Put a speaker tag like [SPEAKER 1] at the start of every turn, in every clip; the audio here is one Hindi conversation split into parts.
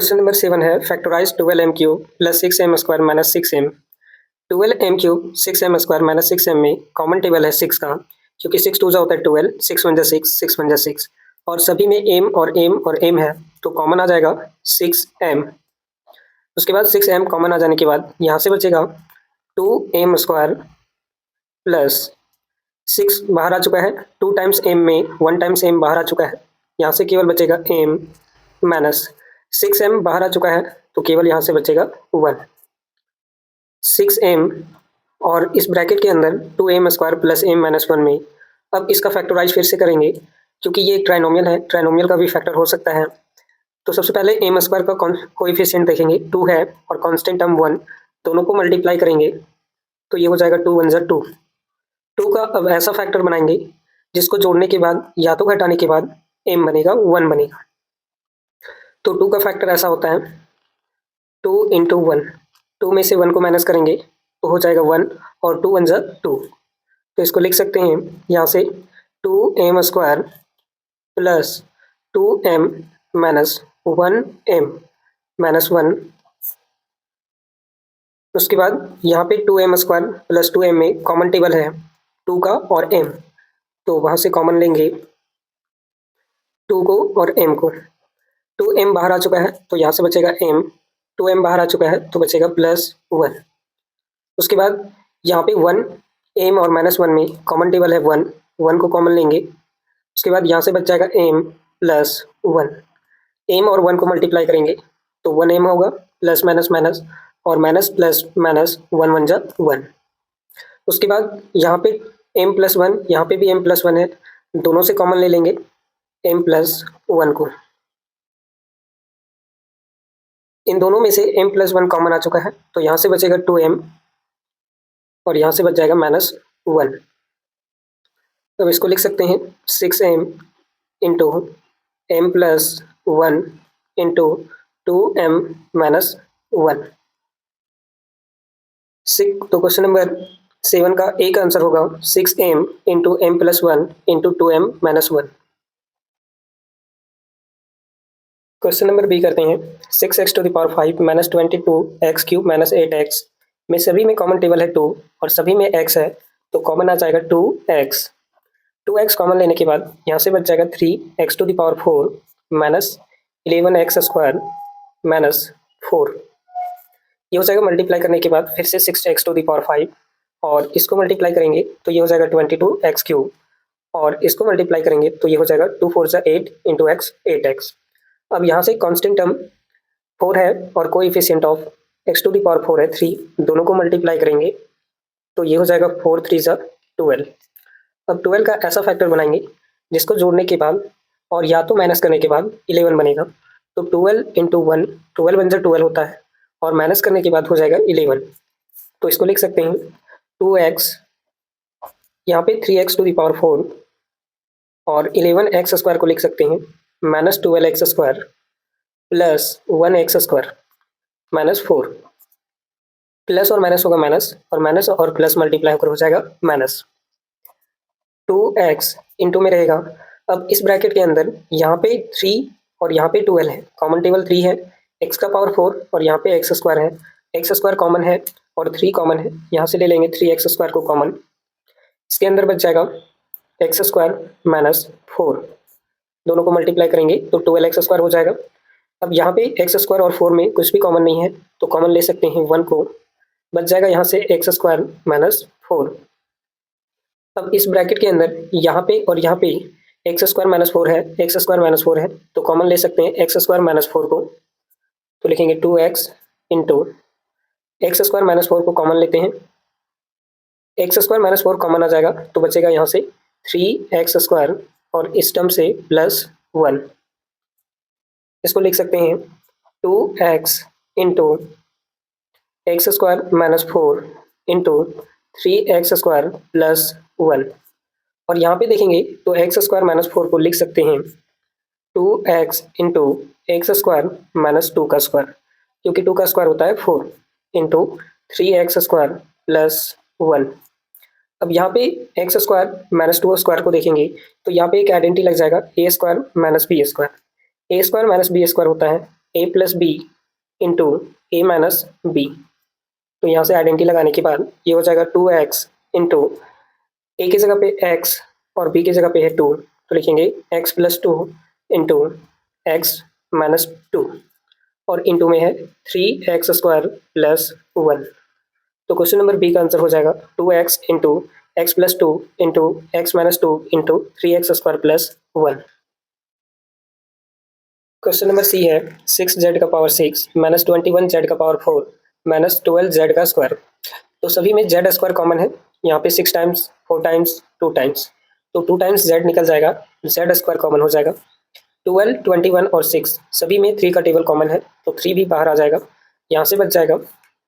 [SPEAKER 1] क्वेश्चन नंबर 7 है factorise 12m³ plus 6m² minus 6m। 12m³ 6m² minus 6m में कॉमन टेबल है 6 का, क्योंकि 6 2 होता है 12, 6 1 6, 6 1 6 और सभी में m और m और m है तो कॉमन आ जाएगा 6m। उसके बाद 6m कॉमन आ जाने के बाद यहाँ से बचेगा 2m² प्लस 6 बाहर आ चुका है, 2 टाइम्स m में 1 टाइम्स m बाहर आ चुका है, यहाँ से केवल बचेगा m माइनस 6m बाहर आ चुका है तो केवल यहाँ से बचेगा 1। 6m और इस ब्रैकेट के अंदर 2m² प्लस m माइनस 1 में अब इसका फैक्टराइज फिर से करेंगे, क्योंकि ये एक ट्राइनोमियल है, ट्राइनोमियल का भी फैक्टर हो सकता है। तो सबसे पहले m² का कोएफिशिएंट देखेंगे 2 है और कांस्टेंट टर्म 1, दोनों को मल्टीप्लाई करेंगे तो ये हो जाएगा 2 1 2। 2 का अब ऐसा फैक्टर बनाएंगे जिसको जोड़ने के बाद या तो घटाने के बाद m बनेगा 1 बनेगा। तो 2 का फैक्टर ऐसा होता है 2 इंटू 1, 2 में से 1 को माइनस करेंगे तो हो जाएगा 1 और 2 1 2। तो इसको लिख सकते हैं यहाँ से 2m² plus 2m minus 1m minus 1। उसके बाद यहाँ पे 2m² प्लस 2m में कॉमन टेबल है 2 का और m, तो वहाँ से कॉमन लेंगे 2 को और m को। 2m बाहर आ चुका है तो यहाँ से बचेगा m, 2m बाहर आ चुका है तो बचेगा प्लस 1। उसके बाद यहाँ पे 1 m और माइनस 1 में कॉमन टेबल है 1, 1 को कॉमन लेंगे। उसके बाद यहाँ से बच जाएगा m प्लस 1, m और 1 को मल्टीप्लाई करेंगे तो 1m होगा, प्लस माइनस माइनस और माइनस प्लस माइनस 1 1 1। उसके बाद यहाँ पे m प्लस 1, यहाँ पे भी m प्लस 1 है, दोनों से कॉमन ले लेंगे m प्लस 1 को। इन दोनों में से m प्लस 1 कॉमन आ चुका है तो यहाँ से बचेगा 2m और यहाँ से बच जाएगा माइनस 1। अब इसको लिख सकते हैं 6m into m plus 1 into 2m minus 1। तो क्वेश्चन नंबर 7 का एक आंसर होगा 6m into m plus 1 into 2m minus 1। Question number B करते हैं 6x⁵ minus 22x³ minus 8x में सभी में कॉमन टेबल है 2 और सभी में x है तो कॉमन आ जाएगा 2x। 2x कॉमन लेने के बाद यहाँ से बच जाएगा 3x⁴ माइनस 11x² माइनस 4। ये हो जाएगा मल्टीप्लाई करने के बाद फिर से 6x⁵ और इसको मल्टीप्लाई करेंगे तो ये हो जाएगा 22x³ और इसको मल्टीप्लाई करेंगे तो ये हो जाएगा 2 4 8 इंटू x 8x। अब यहाँ से कांस्टेंट टर्म 4 है और कोएफिशिएंट ऑफ x⁴ है 3, दोनों को मल्टीप्लाई करेंगे तो ये हो जाएगा 4 3 12। अब 12 का ऐसा फैक्टर बनाएंगे जिसको जोड़ने के बाद और या तो माइनस करने के बाद 11 बनेगा। तो 12 इंटू 1, 12 1 12 होता है और माइनस करने के बाद हो जाएगा 11। तो इसको लिख सकते हैं 2x, यहाँ पे 3x⁴ और 11x² को लिख सकते हैं minus 12x² plus 1x² minus 4। Plus और माइनस होगा माइनस और प्लस मल्टीप्लाई होकर हो जाएगा माइनस। 2x इंटू में रहेगा। अब इस ब्रैकेट के अंदर यहाँ पे 3 और यहाँ पे 12 है, कॉमन टेबल 3 है, x⁴ और यहाँ पे x² है, x² कॉमन है और 3 कॉमन है, यहाँ से ले लेंगे 3x² को कॉमन। इसके अंदर बच जाएगा x² माइनस 4, दोनों को मल्टीप्लाई करेंगे तो 12x² हो जाएगा। अब यहाँ पे x² और 4 में कुछ भी कॉमन नहीं है तो कॉमन ले सकते हैं 1 को, बच जाएगा यहाँ से x² माइनस 4। अब इस ब्रैकेट के अंदर यहाँ पे और यहाँ पे x² माइनस 4 है, x² माइनस 4 है तो कॉमन ले सकते हैं x² माइनस 4 को, तो लिखेंगे 2x इंटू x² माइनस 4 को कॉमन लेते हैं, x² माइनस 4 कॉमन आ जाएगा तो बचेगा यहाँ से 3x² और इस टर्म से प्लस 1। इसको लिख सकते हैं 2x into x² minus 4 into 3x² plus 1। और यहाँ पे देखेंगे तो x² माइनस 4 को लिख सकते हैं 2x इंटू x² माइनस 2 का स्क्वायर, क्योंकि 2 का स्क्वायर होता है 4 इंटू 3x² प्लस 1। अब यहाँ पे x² माइनस 2 को देखेंगे तो यहाँ पे एक आइडेंटिटी लग जाएगा a² minus b²। a² minus b² होता है ए प्लस बी इंटू ए माइनस बी। तो यहाँ से आइडेंटिटी लगाने के बाद ये हो जाएगा 2x इंटू ए की जगह पे x और b की जगह पे है 2, तो लिखेंगे x plus 2 into x minus 2 और इंटू में है 3x² प्लस 1। तो क्वेश्चन नंबर बी का आंसर हो जाएगा 2x into x plus 2 into x minus 2 into 3x² plus 1। Question number C है 6z का पावर 6 माइनस 21z का पावर 4 माइनस 12z का स्क्वायर। तो सभी में z स्क्वायर कॉमन है, यहाँ पे 6 टाइम्स 4 टाइम्स 2 टाइम्स, तो 2 टाइम्स z निकल जाएगा, z स्क्वायर कॉमन हो जाएगा। 12 21 और 6 सभी में 3 का टेबल कॉमन है, तो 3 भी बाहर आ जाएगा। यहाँ से बच जाएगा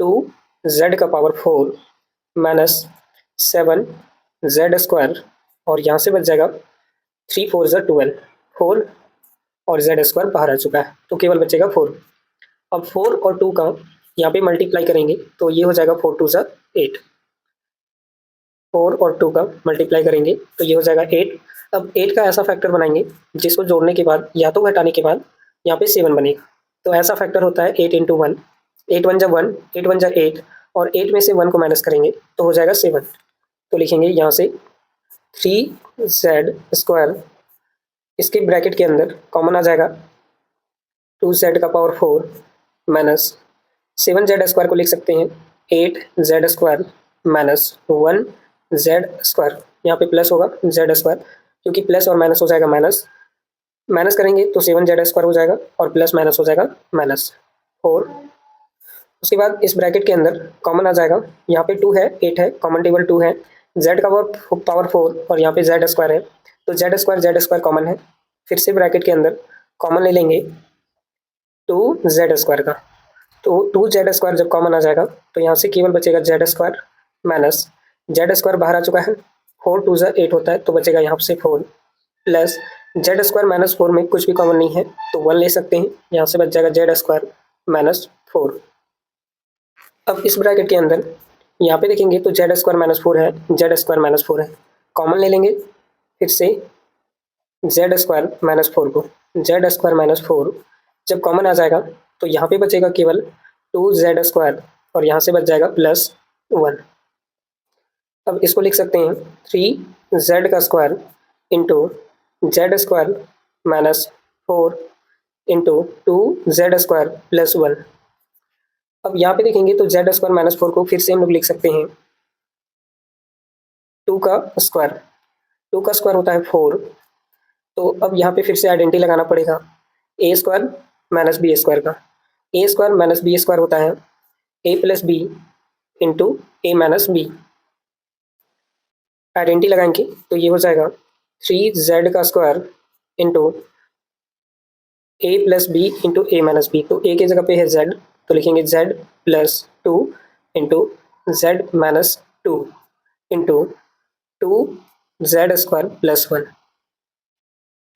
[SPEAKER 1] 2z का पावर 4 माइनस 7z स्क्वायर और यहाँ से बच जाएगा 3 4 ज़ा 12, 4 और z स्क्वायर बाहर आ चुका है, तो केवल बचेगा 4। अब 4 और 2 का यहाँ पे मल्टीप्लाई करेंगे तो ये हो जाएगा 4 2 ज़ा 8। 4 और 2 का मल्टीप्लाई करेंगे तो ये हो जाएगा 8। अब 8 का ऐसा फैक्टर बनाएंगे जिसको जोड़ने के बाद या तो घटाने के बाद यहाँ पे 7 बनेगा। तो ऐसा फैक्टर होता है 8 इंटू 1, 8 1 ज़ा 1, 8 1 ज़ा 8 और 8 में से 1 को माइनस करेंगे तो हो जाएगा 7। तो लिखेंगे यहाँ से 3z स्क्वायर, इसके ब्रैकेट के अंदर कॉमन आ जाएगा 2z का पावर 4 माइनस 7z स्क्वायर को लिख सकते हैं 8z square minus 1z square. यहाँ पे प्लस होगा z स्क्वायर, क्योंकि प्लस और माइनस हो जाएगा माइनस, माइनस करेंगे तो 7z स्क्वायर हो जाएगा और प्लस माइनस हो जाएगा माइनस 4। उसके बाद इस ब्रैकेट के अंदर कॉमन आ जाएगा, यहाँ पे 2 है 8 है, कॉमन टेबल 2 है, z का पावर 4 और यहाँ पे z स्क्वायर है, तो z स्क्वायर कॉमन है। फिर से ब्रैकेट के अंदर कॉमन ले लेंगे 2z स्क्वायर का, तो 2z स्क्वायर जब कॉमन आ जाएगा तो यहाँ से केवल बचेगा z square minus z square बाहर आ चुका है, 4 2 ज़ा 8 होता है, तो बचेगा यहाँ से 4 प्लस z स्क्वायर माइनस 4 में कुछ भी कॉमन नहीं है तो 1 ले सकते हैं, यहाँ से बच जाएगा z स्क्वायर माइनस 4। अब इस ब्रैकेट के अंदर यहाँ पे देखेंगे तो z स्क्वायर माइनस 4 है, z स्क्वायर माइनस 4 है, कॉमन ले लेंगे फिर से z स्क्वायर माइनस 4 को, z स्क्वायर माइनस 4 जब कॉमन आ जाएगा तो यहाँ पे बचेगा केवल 2z स्क्वायर और यहाँ से बच जाएगा प्लस 1। अब इसको लिख सकते हैं 3z का square into z square minus 4 into 2z square plus 1। अब यहाँ पे देखेंगे तो z स्क्वायर माइनस 4 को फिर से हम लोग लिख सकते हैं 2 का स्क्वायर, 2 का स्क्वायर होता है 4, तो अब यहाँ पे फिर से आइडेंटिटी लगाना पड़ेगा ए स्क्वायर माइनस बी स्क्वायर का। ए स्क्वायर माइनस बी स्क्वायर होता है ए प्लस बी इंटू ए माइनस बी। आइडेंटिटी लगाएंगे तो ये हो जाएगा 3z का स्क्वायर इंटू ए प्लस बी इंटू ए माइनस बी। तो ए की जगह पे है z, तो लिखेंगे z plus 2 into z minus 2 into 2z square plus 1।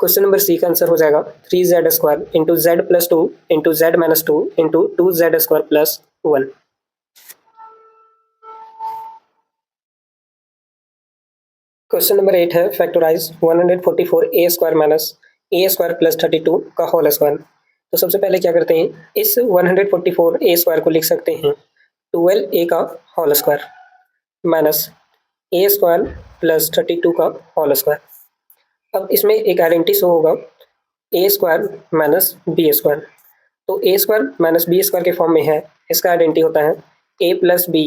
[SPEAKER 1] Question number c का आंसर हो जाएगा 3z square into z plus 2 into z minus 2 into 2z square plus 1। Question number 8 है factorise 144 a square minus a square plus 32 का होल स्क्वायर। तो सबसे पहले क्या करते हैं, इस 144 ए स्क्वायर को लिख सकते हैं 12 ए का whole square minus a square plus 32 का होल स्क्वायर। अब इसमें एक आइडेंटिटी शो होगा ए स्क्वायर माइनस बी स्क्वायर, तो ए स्क्वायर माइनस बी स्क्वायर के फॉर्म में है, इसका आइडेंटिटी होता है ए प्लस बी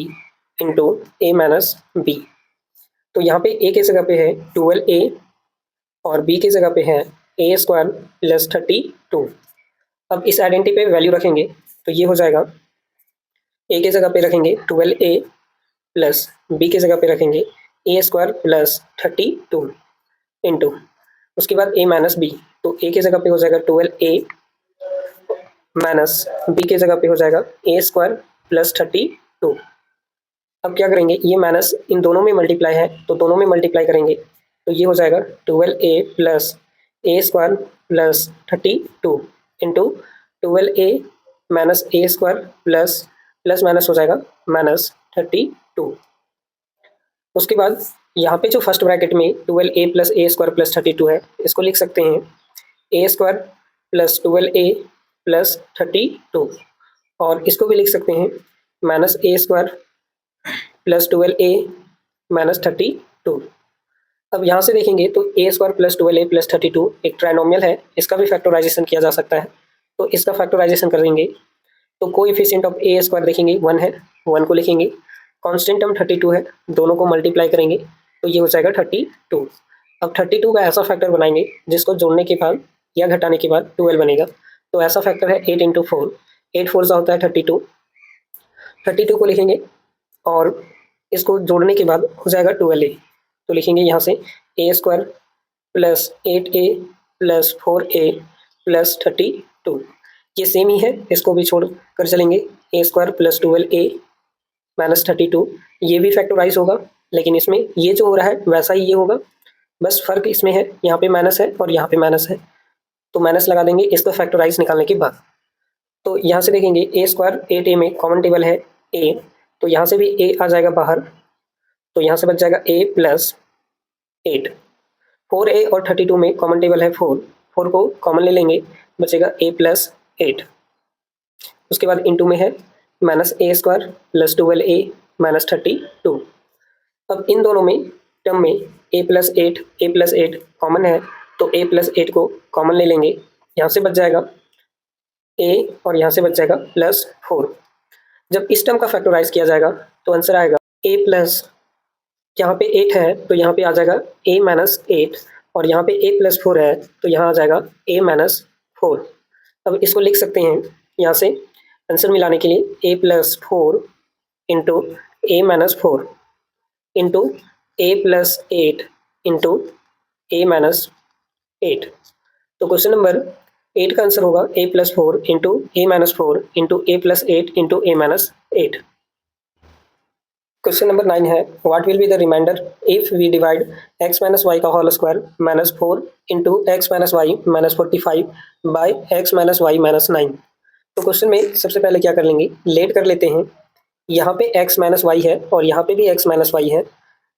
[SPEAKER 1] इंटू ए माइनस बी। तो यहाँ पे ए की जगह पे है 12 ए और बी की जगह पे है ए स्क्वायर प्लस 32। अब इस आइडेंटिटी पे वैल्यू रखेंगे तो ये हो जाएगा ए की जगह पे रखेंगे 12 ए प्लस बी की जगह पे रखेंगे ए स्क्वायर प्लस 32 इंटू उसके बाद ए माइनस बी, तो ए की जगह पे हो जाएगा 12 ए माइनस बी की जगह पे हो जाएगा ए स्क्वायर प्लस 32। अब क्या करेंगे, ये माइनस इन दोनों में मल्टीप्लाई है तो दोनों में मल्टीप्लाई करेंगे तो ये हो जाएगा 12 ए plus A square plus 32 into 12 A minus a square plus plus minus हो जाएगा माइनस 32। उसके बाद यहाँ पे जो फर्स्ट ब्रैकेट में 12 ए प्लस ए स्क्वायर प्लस 32 है, इसको लिख सकते हैं ए स्क्वायर प्लस 12 ए प्लस 32 और इसको भी लिख सकते हैं minus a square plus 12a minus 32। अब यहाँ से देखेंगे तो ए स्क्वायर प्लस 12a प्लस 32 एक ट्राइनोमियल है, इसका भी फैक्टराइजेशन किया जा सकता है। तो इसका फैक्टराइजेशन करेंगे तो कोएफिशिएंट ऑफ ए स्क्वायर देखेंगे 1 है, 1 को लिखेंगे। कांस्टेंट टर्म 32 है, दोनों को मल्टीप्लाई करेंगे तो ये हो जाएगा 32। अब 32 का ऐसा फैक्टर बनाएंगे जिसको जोड़ने के बाद या घटाने के बाद 12 बनेगा। तो ऐसा फैक्टर है 8 इंटू 4, 8 4 होता है 32, 32 को लिखेंगे और इसको जोड़ने के बाद हो जाएगा 12a। तो लिखेंगे यहाँ से a square plus 8a plus 4a plus 32, ये सेम ही है, इसको भी छोड़ कर चलेंगे। ए स्क्वायर प्लस 12a माइनस 32, ये भी फैक्टराइज होगा, लेकिन इसमें ये जो हो रहा है वैसा ही ये होगा, बस फर्क इसमें है, यहाँ पे माइनस है और यहाँ पे माइनस है, तो माइनस लगा देंगे इसको फैक्टराइज निकालने के बाद। तो यहाँ से देखेंगे ए स्क्वायर 8a में कॉमन टेबल है a, तो यहाँ से भी a आ जाएगा बाहर, तो यहाँ से बच जाएगा a प्लस 8। 4a और 32 में कॉमन टेबल है 4, 4 को कॉमन ले लेंगे, बचेगा a प्लस 8। उसके बाद इंटू में है minus a square plus 12a minus 32। अब इन दोनों में टर्म में a प्लस 8 कॉमन है, तो a प्लस 8 को कॉमन ले लेंगे, यहाँ से बच जाएगा a और यहाँ से बच जाएगा प्लस 4। जब इस टर्म का फैक्टराइज किया जाएगा तो आंसर आएगा a प्लस, यहाँ पे 8 है तो यहाँ पे आ जाएगा a माइनस 8 और यहाँ पे a प्लस 4 है तो यहाँ आ जाएगा a माइनस 4। अब इसको लिख सकते हैं यहाँ से आंसर मिलाने के लिए a plus 4 into a minus 4 into a plus 8 into a minus 8। तो क्वेश्चन नंबर 8 का आंसर होगा a plus 4 into a minus 4 into a plus 8 into a minus 8। Question number 9 है what will be the remainder if we divide x minus y का whole square minus 4 into x minus Y minus 45 by x minus Y minus 9। तो क्वेश्चन में सबसे पहले क्या कर लेंगे, लेट कर लेते हैं। यहाँ पे x माइनस वाई है और यहाँ पे भी x माइनस वाई है।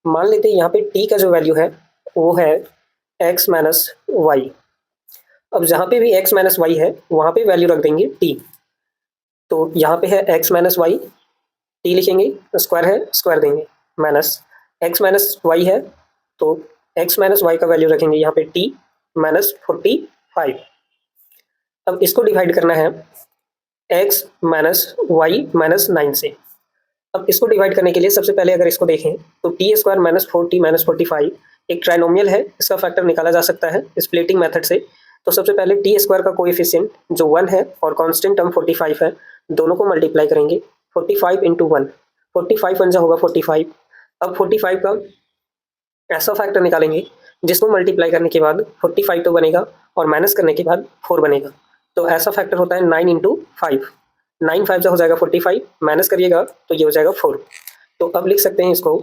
[SPEAKER 1] मान लेते हैं यहाँ पे t का जो वैल्यू है वो है x माइनस वाई। अब जहाँ पे भी x माइनस वाई है वहाँ पे वैल्यू रख देंगे t। तो यहाँ पे है x माइनस वाई, टी लिखेंगे, स्क्वायर है स्क्वायर देंगे, माइनस एक्स माइनस वाई है तो एक्स माइनस वाई का वैल्यू रखेंगे यहाँ पे टी माइनस 45। अब इसको डिवाइड करना है एक्स माइनस वाई माइनस 9 से। अब इसको डिवाइड करने के लिए सबसे पहले अगर इसको देखें तो T square minus 4t minus 45 एक ट्राइनोमियल है, इसका फैक्टर निकाला जा सकता है स्प्लिटिंग मेथड से। तो सबसे पहले टी स्क्वायर का कोएफिशिएंट जो 1 है और कांस्टेंट टर्म 45 है, दोनों को मल्टीप्लाई करेंगे 45 इंटू 1, 45 वन जा होगा 45। अब 45 का ऐसा फैक्टर निकालेंगे जिसको मल्टीप्लाई करने के बाद 45 तो बनेगा और माइनस करने के बाद 4 बनेगा। तो ऐसा फैक्टर होता है 9 इंटू 5, 9 5 जा हो जाएगा 45, माइनस करिएगा तो ये हो जाएगा 4। तो अब लिख सकते हैं इसको,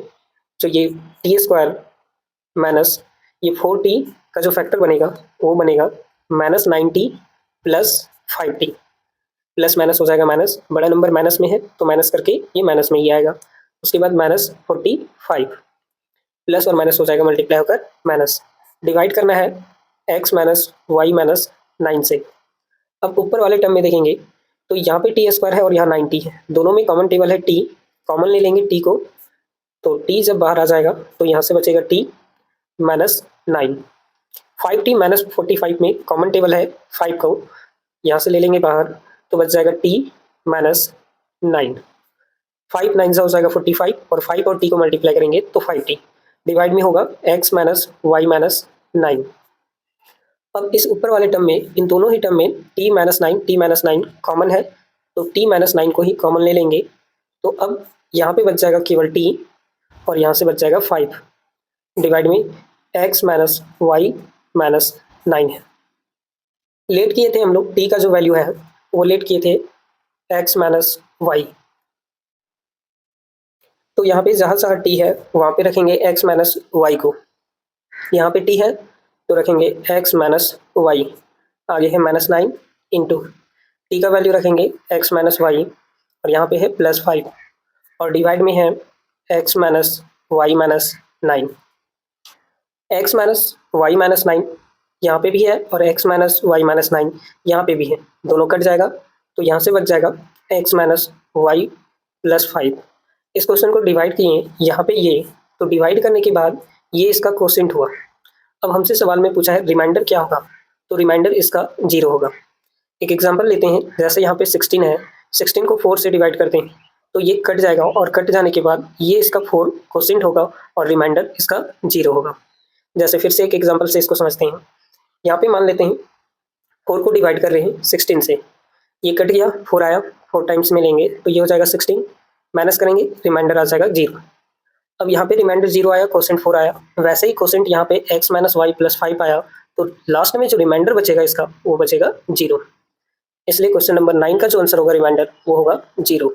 [SPEAKER 1] तो ये टी स्क्वायर माइनस ये 4t का जो फैक्टर बनेगा वो बनेगा minus 9t plus 5t, plus minus हो जाएगा माइनस, बड़ा नंबर माइनस में है तो माइनस करके ये माइनस में ही आएगा। उसके बाद माइनस 45 प्लस और माइनस हो जाएगा मल्टीप्लाई होकर माइनस। डिवाइड करना है x माइनस वाई माइनस 9 से। अब ऊपर वाले टर्म में देखेंगे तो यहाँ पे टी स्क्वायर है और यहाँ 9t है, दोनों में कॉमन टेबल है t, कॉमन ले लेंगे t को, तो t जब बाहर आ जाएगा तो यहाँ से बचेगा t माइनस 9। 5t माइनस 45 में कॉमन टेबल है 5 को, यहाँ से ले लेंगे बाहर तो बच जाएगा t माइनस 9। 5 9 हो जाएगा 45 और 5 और t को मल्टीप्लाई करेंगे तो 5t। डिवाइड में होगा x माइनस वाई माइनस 9। अब इस ऊपर वाले टर्म में, इन दोनों ही टर्म में t माइनस 9 कॉमन है तो t माइनस 9 को ही कॉमन ले लेंगे। तो अब यहाँ पे बच जाएगा केवल t और यहाँ से बच जाएगा 5। डिवाइड में x माइनस वाई माइनस 9 है। लेट किए थे हम लोग t का जो वैल्यू है वो लेट किए थे x माइनस वाई, तो यहाँ पे जहाँ जहाँ t है वहाँ पे रखेंगे x माइनस वाई को। यहाँ पे t है तो रखेंगे x माइनस वाई, आगे है माइनस 9 इंटू t का वैल्यू रखेंगे x माइनस वाई और यहाँ पे है प्लस 5 और डिवाइड में है x minus Y minus 9। x minus Y minus 9 यहाँ पे भी है और x माइनस वाई माइनस 9 यहाँ पे भी है, दोनों कट जाएगा तो यहाँ से बच जाएगा x माइनस वाई प्लस 5। इस क्वेश्चन को डिवाइड किए यहाँ पे ये, तो डिवाइड करने के बाद ये इसका क्वोशिएंट हुआ। अब हमसे सवाल में पूछा है रिमाइंडर क्या होगा, तो रिमाइंडर इसका 0 होगा। एक एग्जांपल लेते हैं, जैसे यहाँ पे 16 है, 16 को 4 से डिवाइड करते हैं तो ये कट जाएगा और कट जाने के बाद ये इसका 4 क्वोशिएंट होगा और रिमाइंडर इसका 0 होगा। जैसे फिर से एक एग्जांपल से इसको समझते हैं। यहाँ पे मान लेते हैं 4 को डिवाइड कर रहे हैं 16 से, ये कट गया 4 आया, 4 टाइम्स में लेंगे तो ये हो जाएगा 16, माइनस करेंगे रिमाइंडर आ जाएगा 0। अब यहाँ पे रिमाइंडर 0 आया, क्वोशिएंट 4 आया, वैसे ही क्वोशिएंट यहाँ पे x माइनस वाई प्लस 5 आया, तो लास्ट में जो रिमाइंडर बचेगा इसका वो बचेगा 0। इसलिए क्वेश्चन नंबर 9 का जो आंसर होगा रिमाइंडर वो होगा 0।